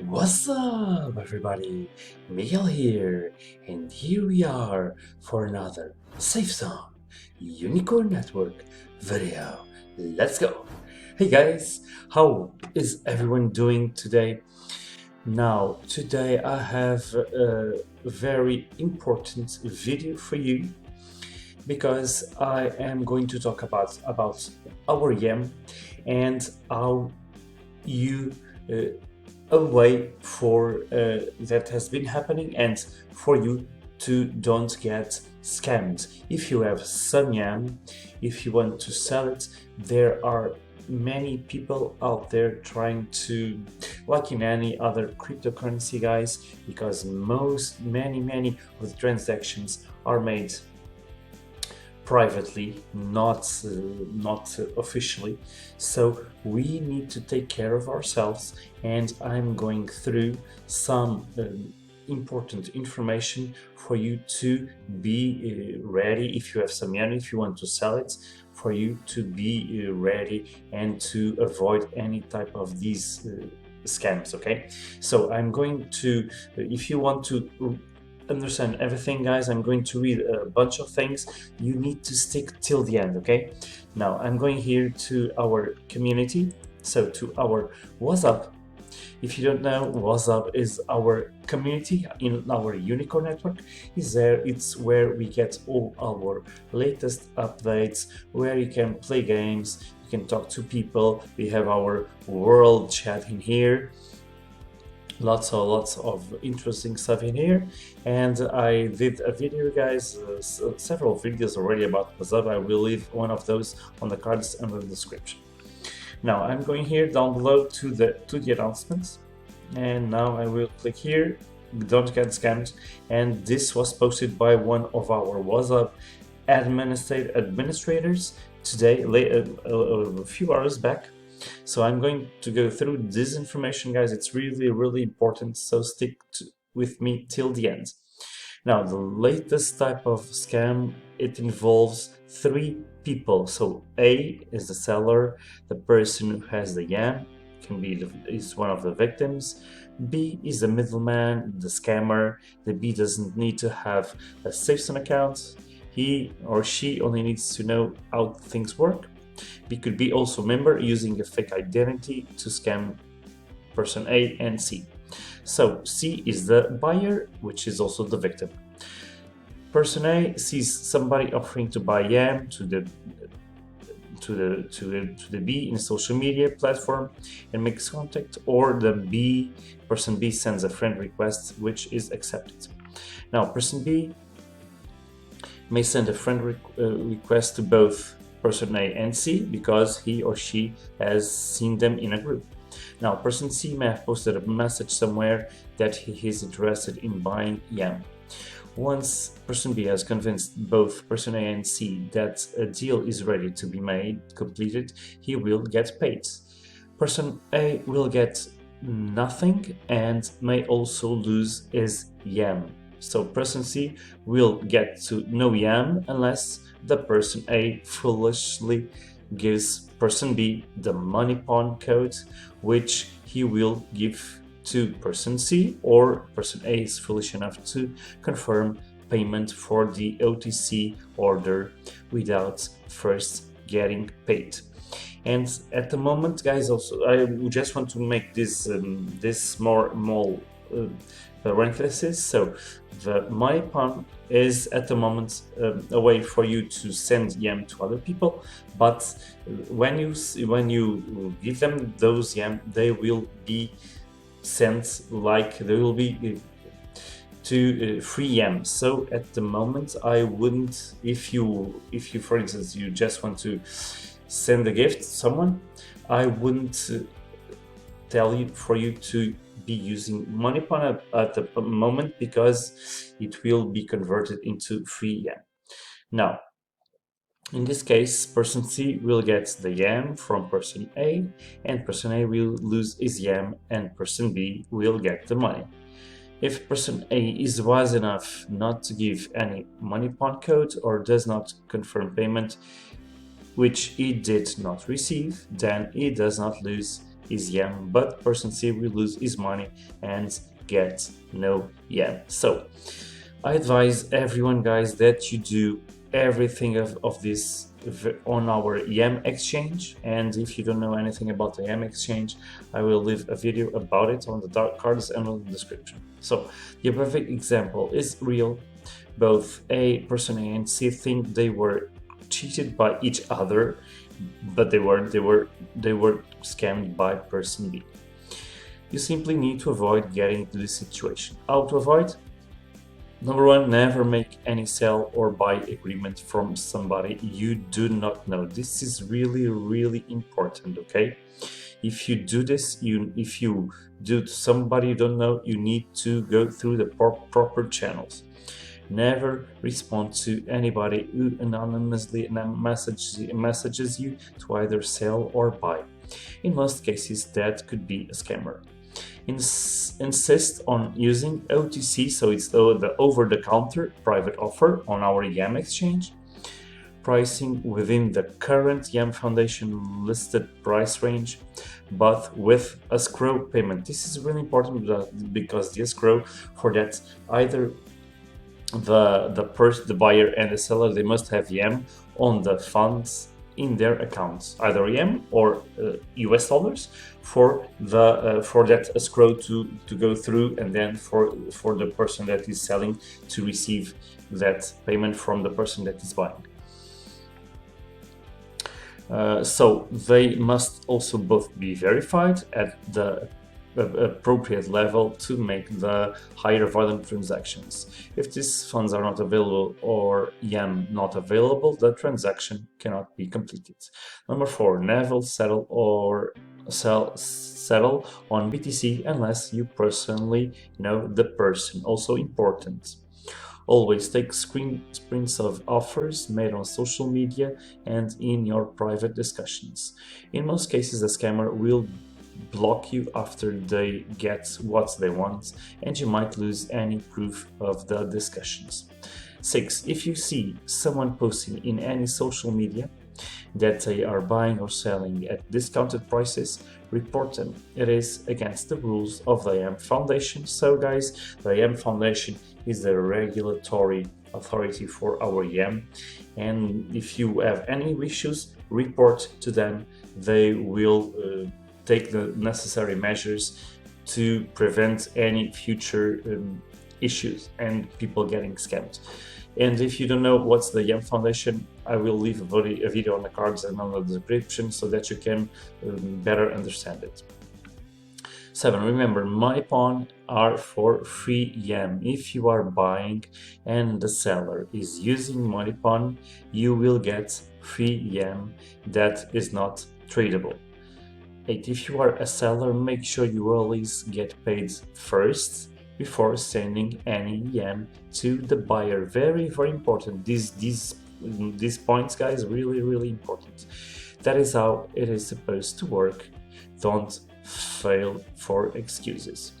What's up, everybody? Miguel here, and here we are for another Safe Zone Unicorn Network video. Let's go! Hey guys, how is everyone doing today? Now, today I have a very important video for you because I am going to talk about our YEM and how you a way for that has been happening and for you to don't get scammed. If you have some YAM, if you want to sell it, there are many people out there trying to, like in any other cryptocurrency guys, because many of the transactions are made privately, not officially. So we need to take care of ourselves, and I'm going through some important information for you to be ready if you have some yen, if you want to sell it, for you to be ready and to avoid any type of these scams. Okay, so I'm going to, if you want to understand everything, guys, I'm going to read a bunch of things. You need to stick till the end. Okay, now I'm going here to our community, so to our WhatsApp. If you don't know, WhatsApp is our community in our Unicorn network. Is there? It's where we get all our latest updates, where you can play games, you can talk to people. We have our world chat in here. Lots of interesting stuff in here, and I did a video, guys, several videos already about WhatsApp. I will leave one of those on the cards and the description. Now I'm going here down below to the announcements, and now I will click here, don't get scammed. And this was posted by one of our WhatsApp administrators today, a few hours back. So I'm going to go through this information, guys. It's really important, so stick with me till the end. Now, the latest type of scam, it involves three people. So A is the seller, the person who has the YAM is one of the victims. B is the middleman, the scammer. The B doesn't need to have a SafeZone account. He or she only needs to know how things work. B could be also a member using a fake identity to scam person A and C. So C is the buyer, which is also the victim. Person A sees somebody offering to buy YAM to the B in a social media platform and makes contact, or the person B sends a friend request which is accepted. Now person B may send a friend request to both person A and C because he or she has seen them in a group. Now person C may have posted a message somewhere that he is interested in buying YAM. Once person B has convinced both person A and C that a deal is ready to be completed, he will get paid. Person A will get nothing and may also lose his YAM. So person C will get to no YAM unless the person A foolishly gives person B the money pawn code, which he will give to person C, or person A is foolish enough to confirm payment for the OTC order without first getting paid. And at the moment, guys, also I just want to make this more parenthesis. So the money pawn is at the moment a way for you to send YAM to other people, but when you give them those YAM, they will be sent, like they will be to free YAM. So at the moment, I wouldn't, if you for instance you just want to send a gift to someone, I wouldn't tell you for you to be using money pawn at the moment, because it will be converted into free YAM. Now, in this case, person C will get the YAM from person A, and person A will lose his YAM, and person B will get the money. If person A is wise enough not to give any money pawn code or does not confirm payment, which he did not receive, then he does not lose his YEM, but person C will lose his money and get no YEM. So I advise everyone, guys, that you do everything of this on our YEM exchange. And if you don't know anything about the YEM exchange, I will leave a video about it on the dark cards and on the description. So the above example is real. Both person A and C think they were cheated by each other, but they were scammed by person B. You simply need to avoid getting into this situation. How to avoid? Number one, never make any sell or buy agreement from somebody you do not know. This is really important, okay? If you do this, if you do to somebody you don't know, you need to go through the proper channels. Never respond to anybody who anonymously messages you to either sell or buy. In most cases, that could be a scammer. Insist on using OTC, so it's the over-the-counter private offer on our YEM exchange. Pricing within the current YEM Foundation listed price range, but with escrow payment. This is really important because the escrow, for that, either the buyer and the seller, they must have YEM on the funds in their accounts, either YEM or US dollars, for that escrow to go through, and then for the person that is selling to receive that payment from the person that is buying. So they must also both be verified at the appropriate level to make the higher volume transactions. If these funds are not available or YEM not available, the transaction cannot be completed. Number 4, never settle or settle on BTC unless you personally know the person. Also important. Always take screenshots of offers made on social media and in your private discussions. In most cases, a scammer will block you after they get what they want, and you might lose any proof of the discussions. 6. If you see someone posting in any social media that they are buying or selling at discounted prices, report them. It is against the rules of the YEM Foundation. So guys, the YEM Foundation is the regulatory authority for our YEM, and if you have any issues, report to them. They will take the necessary measures to prevent any future issues and people getting scammed. And if you don't know what's the YEM Foundation, I will leave a video on the cards and on the description so that you can better understand it. 7. Remember, money pawn are for free YEM. If you are buying and the seller is using money pawn, you will get free YEM that is not tradable. 8. If you are a seller, make sure you always get paid first before sending any YEM to the buyer. Very important. These points, guys, really important. That is how it is supposed to work. Don't fail for excuses.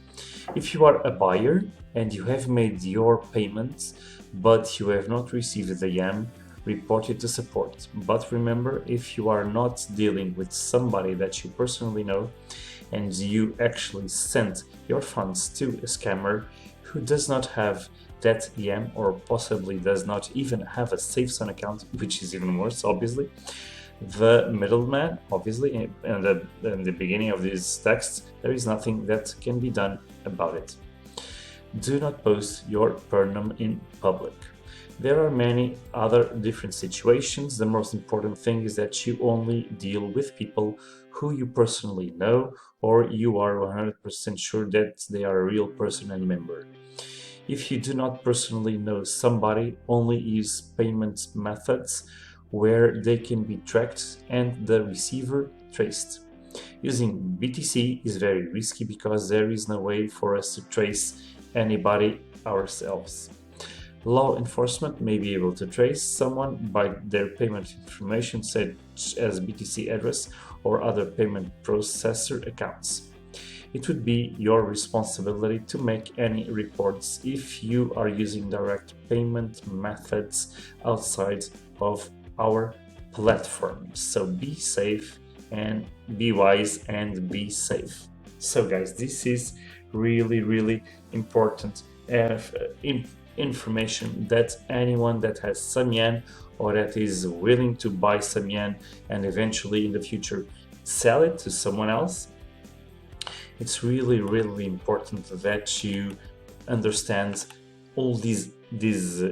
If you are a buyer and you have made your payments but you have not received the YEM, report it to support. But remember, if you are not dealing with somebody that you personally know and you actually sent your funds to a scammer who does not have that YEM or possibly does not even have a safe zone account, which is even worse, obviously, the middleman, obviously, in the beginning of this text, there is nothing that can be done about it. Do not post your pernum in public. There are many other different situations. The most important thing is that you only deal with people who you personally know or you are 100% sure that they are a real person and member. If you do not personally know somebody, only use payment methods where they can be tracked and the receiver traced. Using BTC is very risky because there is no way for us to trace anybody ourselves. Law enforcement may be able to trace someone by their payment information such as BTC address or other payment processor accounts. It would be your responsibility to make any reports if you are using direct payment methods outside of our platform. So be safe and be wise and be safe. So guys, this is really important information that anyone that has some yen or that is willing to buy some yen and eventually in the future sell it to someone else, it's really important that you understand all these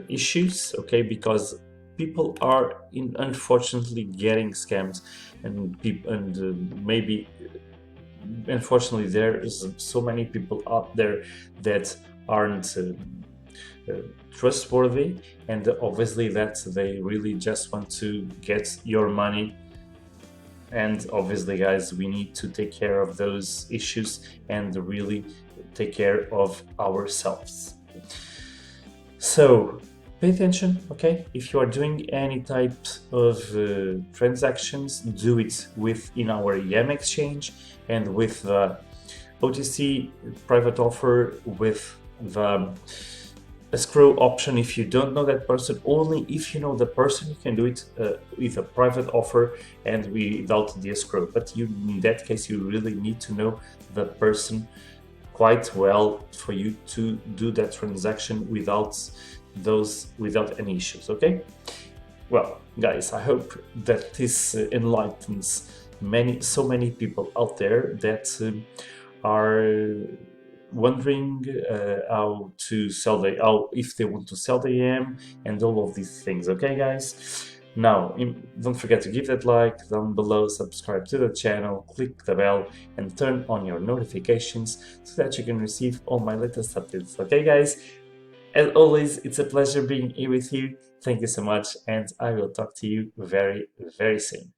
issues, okay? Because people are unfortunately getting scammed, and people maybe unfortunately there is so many people out there that aren't trustworthy, and obviously that they really just want to get your money. And obviously guys, we need to take care of those issues and really take care of ourselves. So pay attention, okay? If you are doing any type of transactions, do it within our YEM exchange and with the OTC private offer, with the escrow option. If you don't know that person, only if you know the person, you can do it with a private offer and without the escrow. But you, in that case, you really need to know the person quite well for you to do that transaction without any issues. Okay, well guys, I hope that this enlightens so many people out there that are wondering how to sell if they want to sell the YEM and all of these things. Okay guys, now don't forget to give that like down below, subscribe to the channel, click the bell and turn on your notifications so that you can receive all my latest updates. Okay guys, as always, it's a pleasure being here with you. Thank you so much, and I will talk to you very soon.